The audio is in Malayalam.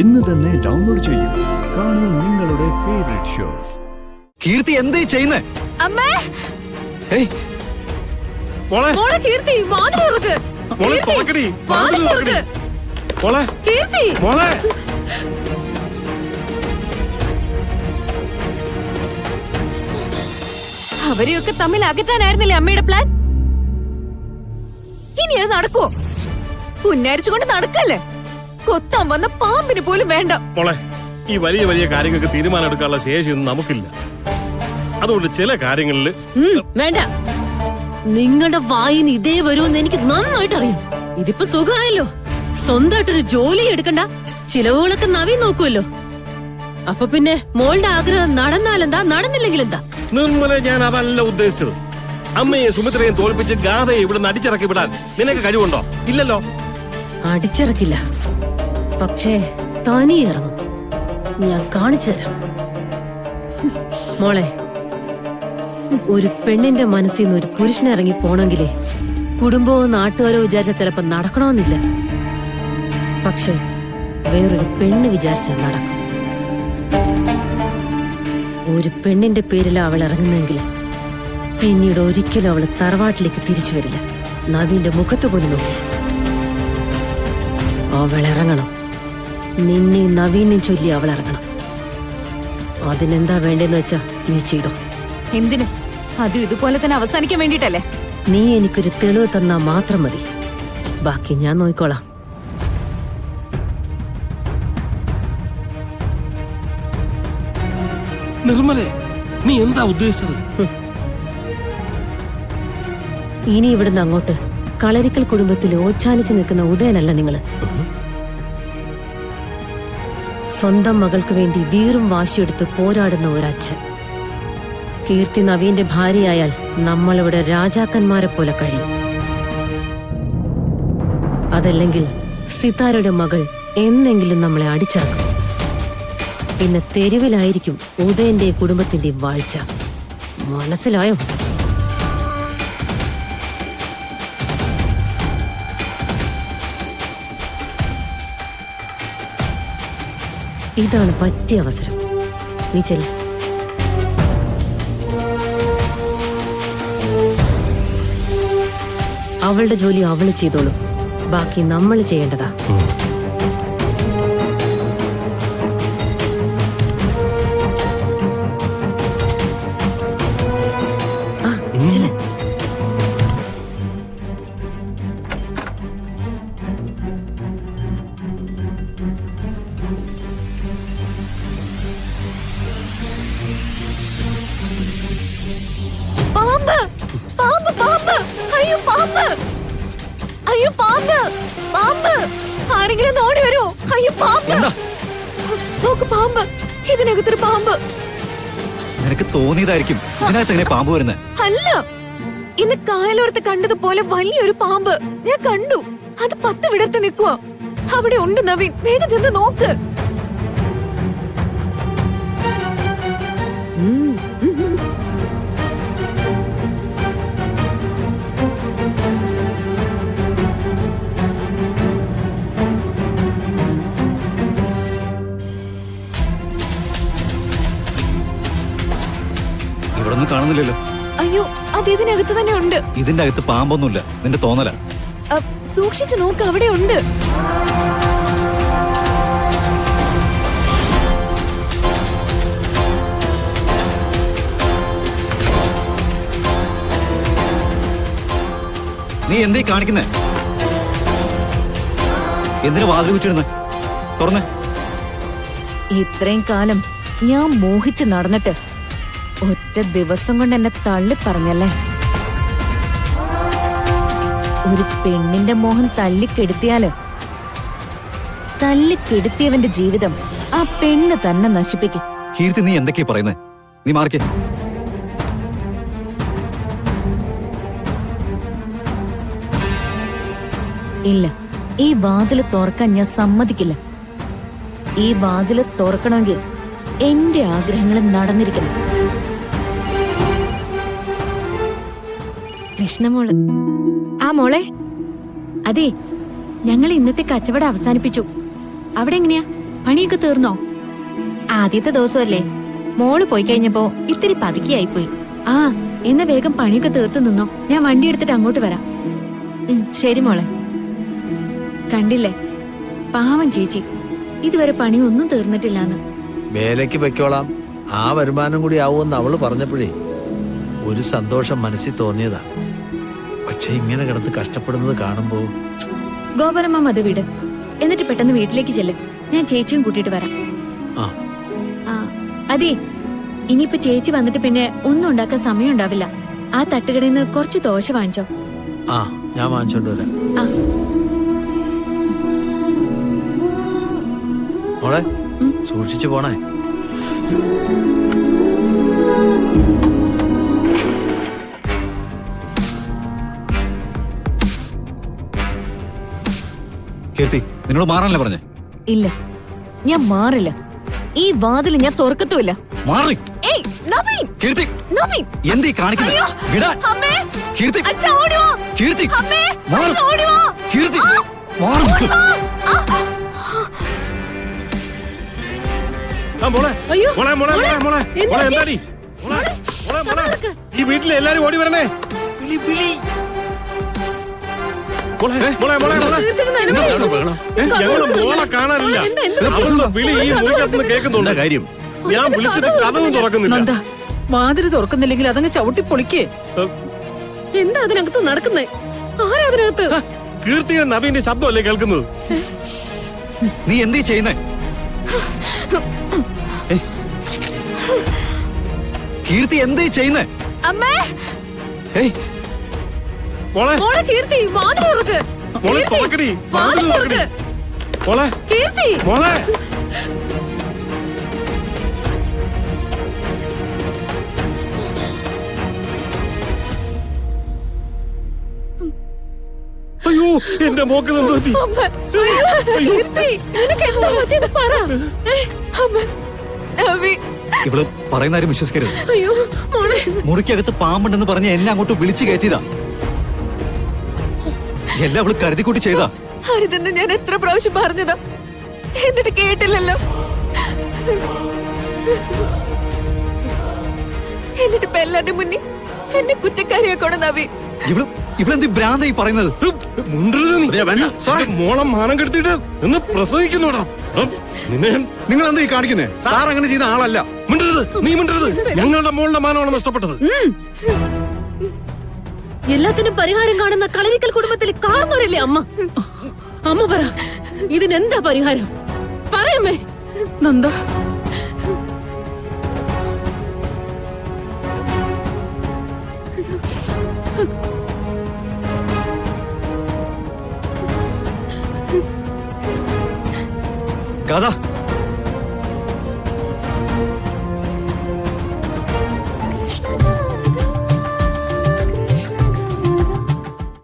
ഇന്ന് തന്നെ ഡൗൺലോഡ് ചെയ്യൂ. കാണൂ നിങ്ങളുടെ ഫേവറേറ്റ് ഷോസ്. കീർത്തി എന്തേ ചെയ്യുന്നേ? അമ്മേ, ഏയ് മോളെ, മോളെ കീർത്തി, വാതിൽ തുറക്ക്. മോളെ കീർത്തി, തുറക്കടി, വാതിൽ വാതിൽ തുറക്ക്. മോളെ, കീർത്തി, മോളെ. അവരെയൊക്കെ തമ്മിൽ അകറ്റാനായിരുന്നില്ലേ അമ്മയുടെ പ്ലാൻ? ഇനി അത് നടക്കുവോ? പുന്നാരിച്ചുകൊണ്ട് നടക്കല്ലേ? കൊത്താൻ വന്ന പാമ്പിന് പോലും വേണ്ട. മോളെ, ഈ വലിയ വലിയ കാര്യങ്ങൾക്ക് തീരുമാനം എടുക്കാനുള്ള ശേഷിയൊന്നും നമുക്കില്ല. അതുകൊണ്ട് ചില കാര്യങ്ങളിൽ വേണ്ട. നിങ്ങളുടെ വായിന്ന് ഇതേ വരുമെന്ന് എനിക്ക് നന്നായിട്ട് അറിയാം. ഇതിപ്പോ സുഖമായല്ലോ. സ്വന്തമായിട്ടൊരു ജോലി എടുക്കണ്ട, ചിലവുകളൊക്കെ നവീൻ നോക്കുമല്ലോ. അപ്പൊ പിന്നെ മോളുടെ ആഗ്രഹം നടന്നാലെന്താ, നടന്നില്ലെങ്കിലെന്താ? നിർമ്മല, ഞാൻ അതല്ല ഉദ്ദേശിച്ചത്. അമ്മയെ സുമിത്രയും തോൽപ്പിച്ച് ഗാഥയെ ഇവിടെ അടിച്ചിറക്കി വിടാൻ നിനക്ക് കഴിവുണ്ടോ? ഇല്ലല്ലോ. അടിച്ചിറക്കില്ല, പക്ഷേ തനിയെ ഇറങ്ങും. ഞാൻ കാണിച്ചു തരാം. മോളെ, ഒരു പെണ്ണിന്റെ മനസ്സിൽ നിന്ന് ഒരു പുരുഷനെ ഇറങ്ങി പോണെങ്കിലേ കുടുംബവും നാട്ടുകാരോ വിചാരിച്ച ചിലപ്പോ നടക്കണമെന്നില്ല. പക്ഷെ വേറൊരു പെണ്ണ് വിചാരിച്ചാൽ നടക്കും. ഒരു പെണ്ണിന്റെ പേരിൽ അവൾ ഇറങ്ങുന്നെങ്കിൽ പിന്നീട് ഒരിക്കലും അവള് തറവാട്ടിലേക്ക് തിരിച്ചു വരില്ല. നവീന്റെ മുഖത്ത് പോലും നോക്കില്ല. അവൾ ഇറങ്ങണം. നിന്നെ നവീനെ ചൊല്ലി അവൾ ഇറങ്ങണം. അതിനെന്താ വേണ്ടെന്ന് വെച്ചാ നീ ചെയ്തോ. എന്തിന്? അത് ഇതുപോലെ തന്നെ അവസാനിക്കാൻ വേണ്ടിട്ടല്ലേ? നീ എനിക്കൊരു തെളിവ് തന്നാ മാത്രം മതി. ബാക്കി ഞാൻ നോക്കിക്കോളാം. നിർമ്മലെ, നീ എന്താ ഉദ്ദേശിച്ചത്? ഇനി ഇവിടുന്ന് അങ്ങോട്ട് കളരിക്കൽ കുടുംബത്തിൽ ഓച്ചാനിച്ചു നിൽക്കുന്ന ഉദയനല്ല നിങ്ങള്. സ്വന്തം മകൾക്ക് വേണ്ടി വീറും വാശിയെടുത്ത് പോരാടുന്ന ഒരച്ഛൻ. കീർത്തി നവീന്റെ ഭാര്യയായാൽ നമ്മളിവിടെ രാജാക്കന്മാരെ പോലെ കഴിയും. അതല്ലെങ്കിൽ സിതാരയുടെ മകൾ എന്നെങ്കിലും നമ്മളെ അടിച്ചിറക്കും. പിന്നെ തെരുവിലായിരിക്കും ഉദയന്റെ കുടുംബത്തിന്റെ വാഴ്ച. മനസ്സിലായോ? ഇതാണ് പറ്റിയ അവസരം. നീ ചെല്ല്. അവളുടെ ജോലി അവള് ചെയ്തോളൂ. ബാക്കി നമ്മൾ ചെയ്യേണ്ടതാ. ചെല്ല്. പാമ്പ്, പാമ്പ്, പാമ്പ്! അയ്യോ പാമ്പ്! അയ്യോ പാമ്പ്! പാമ്പ്! ആരെങ്കിലും ഓടി വരുമോ? അയ്യോ പാമ്പ്! നോക്ക്, പാമ്പ്! ഇതിനകത്തൊരു പാമ്പ്. നിനക്ക് തോന്നിയതായിരിക്കും ഇതിനകത്ത് എങ്ങനെ പാമ്പ് വരുന്നത്. അല്ല, ഇന്ന് കായലോരത്ത് കണ്ടതുപോലെ വലിയൊരു പാമ്പ് ഞാൻ കണ്ടു. അത് 10 വിടർത്ത് നിൽക്കുക. അവിടെ ഉണ്ട് നവീൻ. വേഗം ചെന്ന് നോക്ക്. ഇവിടെ ഒന്നും കാണുന്നില്ലല്ലോ. അയ്യോ, അത് ഇതിനകത്ത് തന്നെ ഉണ്ട്. ഇതിന്റെ അകത്ത് പാമ്പൊന്നുമില്ല, നിന്റെ തോന്നല. സൂക്ഷിച്ചു നോക്ക്, അവിടെ ഉണ്ട്. നീ എന്തേ കാണിക്കുന്നേ? എന്തിനു വാതിൽ കുറ്റിടുന്നേ? തുറന്നേ. ഇത്രയും കാലം ഞാൻ മോഹിച്ച് നടന്നിട്ട് ഒറ്റ ദിവസം കൊണ്ട് എന്നെ തള്ളി പറഞ്ഞല്ലേ. ഒരു പെണ്ണിന്റെ മോഹം തല്ലിക്കെടുത്തിയാല് തല്ലിക്കെടുത്തിയവന്റെ ജീവിതം ആ പെണ്ണ് തന്നെ നശിപ്പിക്കും. കീർത്തി, നീ എന്തൊക്കെയാ പറയുന്നേ? നീ മാറിക്കേ. ഇല്ല, ഈ വാതില് തുറക്കാൻ ഞാൻ സമ്മതിക്കില്ല. ഈ വാതില് തുറക്കണമെങ്കിൽ എന്റെ ആഗ്രഹങ്ങൾ നടന്നിരിക്കണം. കൃഷ്ണമോള്. ആ മോളെ, അതെ, ഞങ്ങൾ ഇന്നത്തെ കച്ചവടം അവസാനിപ്പിച്ചു. അവിടെ എങ്ങനെയാ? പണിയൊക്കെ തീർന്നോ? ആദ്യത്തെ ദിവസമല്ലേ, മോള് പോയി കഴിഞ്ഞപ്പോ ഇത്തിരി പതുക്കിയായി പോയി. ആ, എന്നാ വേഗം പണിയൊക്കെ തീർത്ത് നിന്നോ, ഞാൻ വണ്ടി എടുത്തിട്ട് അങ്ങോട്ട് വരാം. ശരി മോളെ. കണ്ടില്ലേ, പാവം ചേച്ചി, ഇതുവരെ പണിയൊന്നും തീർന്നിട്ടില്ലാന്ന്. വേലയ്ക്ക് വെക്കോളാം, ആ വരുമാനം കൂടി ആവുമെന്ന് അവള് പറഞ്ഞപ്പോഴേ ഒരു സന്തോഷം മനസ്സിൽ തോന്നിയതാ. പക്ഷെ ഇങ്ങനെ കിടന്ന് കഷ്ടപ്പെടുന്നത് കാണുമ്പോ ഗോപരമ്മ അത് വിട്. എന്നിട്ട് പെട്ടെന്ന് വീട്ടിലേക്ക് ചെല്ല്, ഞാൻ ചേച്ചിയും കൂട്ടിയിട്ട് വരാം. ആ ആ, അതെ, ഇനിയിപ്പോ ചേച്ചി വന്നിട്ട് പിന്നെ ഒന്നും ഉണ്ടാക്കാൻ സമയം ഉണ്ടാവില്ല. ആ തട്ടുകടയിൽ നിന്ന് കുറച്ച് ദോശ വാങ്ങിച്ചോ. ആ ഞാൻ വാങ്ങിച്ചോണ്ട് വരാം. ആ, മോളെ സൂക്ഷിച്ചു പോണേ. കീർത്തി, നിന്നോട് മാറാനല്ലേ പറഞ്ഞേ? ഇല്ല, ഞാൻ മാറില്ല. ഈ വാതിൽ ഞാൻ തുറക്കത്തുമില്ല. മാറി. ഏയ്, നവീൻ! കീർത്തി, നവീൻ! എന്തീ കാണിക്കുന്നത്? വിടാൻ. അമ്മേ! കീർത്തി, അച്ഛാ, ഓടി വാ! കീർത്തി, അമ്മേ! മാറ്. അച്ഛാ, ഓടി വാ! കീർത്തി, ആ! മാറ്. ഓടി വാ! ആ! ആ, മോളെ അയ്യോ, മോളെ മോളെ മോളെ മോളെ എന്താ മോളെ പറ്റി? എന്താടി മോളെ മോളെ മോളെ ഈ വീട്ടിലെ എല്ലാരും ഓടി വരണേ. വിളി, വിളി. മോളെ മോളെ മോളെ മോളെ തീർത്തിട്ട് നിലവിളി. ഞങ്ങള് മോളെ കാണാനില്ല. അവളുടെ വിളി ഈ മുറിക്കകത്തുനിന്ന് കേൾക്കുന്നുണ്ട്. കാര്യം ഞാൻ വിളിച്ചിട്ട് കഥവും തുറക്കുന്നില്ല. നന്ദ, വാതില് തുറക്കുന്നില്ലെങ്കിൽ അതങ്ങ് ചവിട്ടി പൊളിക്കേ. എന്താ അതിനകത്ത് നടക്കുന്നേ? ആരാ അതിനകത്ത്? കീർത്തിയുടെ നവീന്റെ ശബ്ദമല്ലേ കേൾക്കുന്നത്? നീ എന്തീ ചെയ്യുന്നേ? കീർത്തി, എന്തീ ചെയ്യുന്നേ? അമ്മേ! ഏയ്, മോളെ മോളെ കീർത്തി, വാതിൽ തുറക്ക്. മോളെ കീർത്തി, തുറക്കടി, വാതിൽ വാതിൽ തുറക്ക്. മോളെ കീർത്തി! മോളെ അയ്യോ, എന്റെ മോക്ക് എന്തോ പറ്റി? അമ്മ! കീർത്തി, നിനക്ക് എന്താ പറ്റിയത് പറ. അമ്മ! നവീൻ! ഇവള് പറയുന്ന ആരും വിശ്വസിക്കരുത്. അയ്യോ, മോളെ! മുറിക്കകത്ത് പാമ്പുണ്ടെന്ന് പറഞ്ഞ് എന്നെ അങ്ങോട്ട് വിളിച്ചു കയറ്റിയതാ. എല്ലാം അവള് കരുതിക്കൂട്ടി ചെയ്താ. ഹരിതെന്ന് ഞാൻ എത്ര പ്രാവശ്യം പറഞ്ഞതാ, എന്നിട്ട് കേട്ടില്ലല്ലോ. എന്നിട്ട് ഇപ്പൊ എല്ലാരുടെ മുന്നിൽ എന്നെ കുറ്റക്കാരിയാക്കോടെ നവീൻ. ഇവളെന്ത് ഭ്രാന്തായി പറയുന്നത്? മുണ്ടരുത് നീ. എന്റെ മോളെ മാനം കെടുത്തിട്ട് നിന്ന് പ്രസവിക്കുന്നോടാ. നിന്നെ നിങ്ങൾ എന്താ ഈ കാണിക്കുന്നേ? സാർ അങ്ങനെ ചെയ്ത ആളല്ല. മിണ്ടരുത്, നീ മിണ്ടരുത്. ഞങ്ങളുടെ മോളുടെ മാനമാണ് നഷ്ടപ്പെട്ടത്. എല്ലാത്തിനും പരിഹാരം കാണുന്ന കളരിക്കൽ കുടുംബത്തിലെ കാർന്നോരല്ലേ അമ്മ? അമ്മ പറ, ഇതിനെന്താ പരിഹാരം? പറയമ്മേ. നന്ദ, കഥ